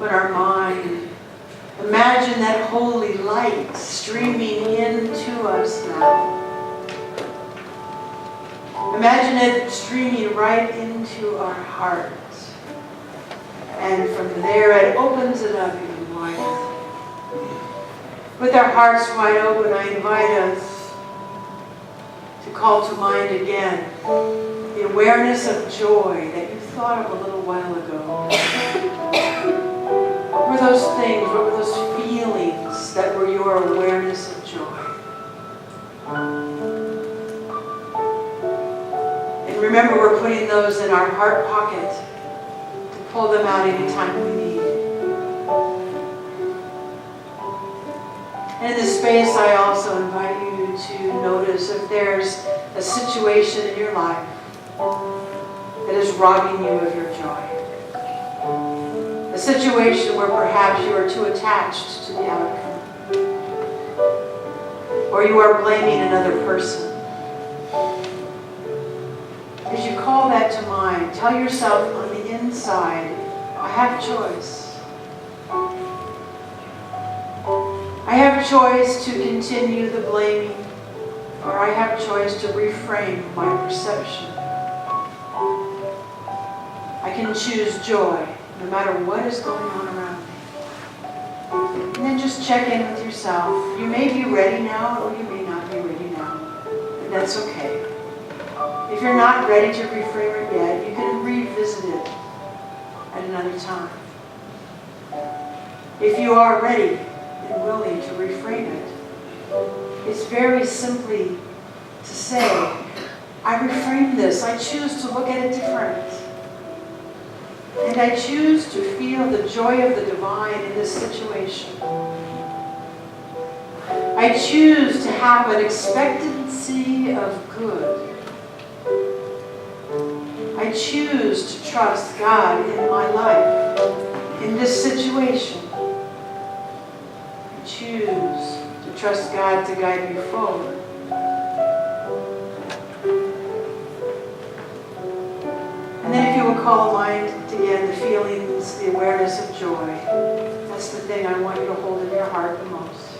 open our mind. Imagine that holy light streaming into us now. Imagine it streaming right into our hearts. And from there it opens it up even wider. With our hearts wide open, I invite us to call to mind again the awareness of joy that you thought of a little while ago. What were those things, what were those feelings that were your awareness of joy? And remember, we're putting those in our heart pocket to pull them out anytime we need. And in this space, I also invite you to notice if there's a situation in your life that is robbing you of your joy. A situation where perhaps you are too attached to the outcome. Or you are blaming another person. As you call that to mind, tell yourself on the inside, I have choice. I have choice to continue the blaming, or I have choice to reframe my perception. I can choose joy, no matter what is going on around me. And then just check in with yourself. You may be ready now, or you may not be ready now. And that's okay. If you're not ready to reframe it yet, you can revisit it at another time. If you are ready and willing to reframe it, it's very simply to say, I reframe this. I choose to look at it different. And I choose to feel the joy of the divine in this situation. I choose to have an expectancy of good. I choose to trust God in my life, in this situation. I choose to trust God to guide me forward. And then if you will call to mind again the feelings, the awareness of joy, that's the thing I want you to hold in your heart the most.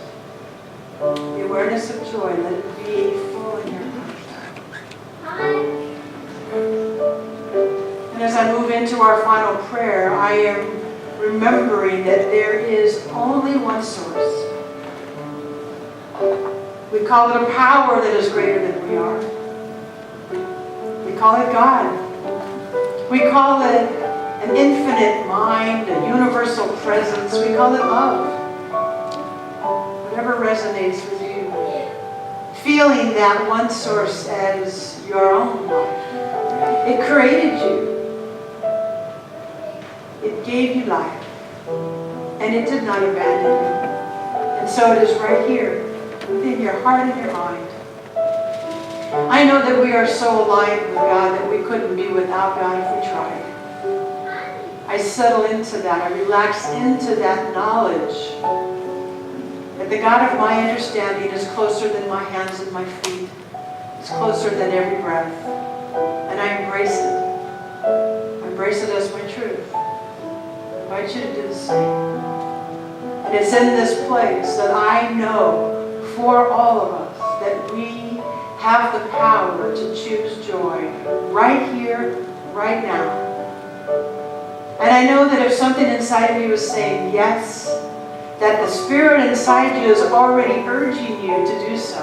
The awareness of joy, let it be full in your heart. And as I move into our final prayer, I am remembering that there is only one source. We call it a power that is greater than we are. We call it God. We call it an infinite mind, a universal presence. We call it love. Whatever resonates with you. Feeling that one source as your own life. It created you. It gave you life. And it did not abandon you. And so it is right here, within your heart and your mind. I know that we are so aligned with God that we couldn't be without God if we tried. I settle into that. I relax into that knowledge that the God of my understanding is closer than my hands and my feet. It's closer than every breath. And I embrace it. I embrace it as my truth. I invite you to do the same. And it's in this place that I know for all of us that we have the power to choose joy right here, right now. And I know that if something inside of you is saying yes, that the Spirit inside you is already urging you to do so.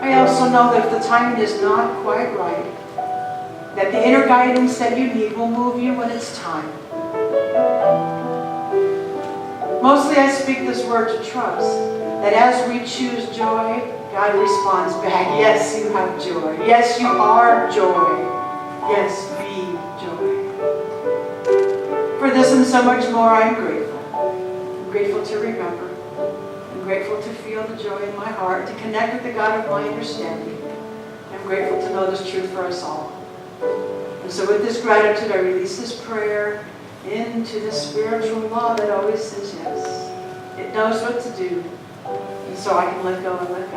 I also know that if the timing is not quite right, that the inner guidance that you need will move you when it's time. Mostly I speak this word to trust, that as we choose joy, God responds back, yes, you have joy. Yes, you are joy. Yes, be joy. For this and so much more, I'm grateful. I'm grateful to remember. I'm grateful to feel the joy in my heart, to connect with the God of my understanding. I'm grateful to know this truth for us all. And so with this gratitude, I release this prayer into the spiritual law that always says yes. It knows what to do. And so I can let go and let God.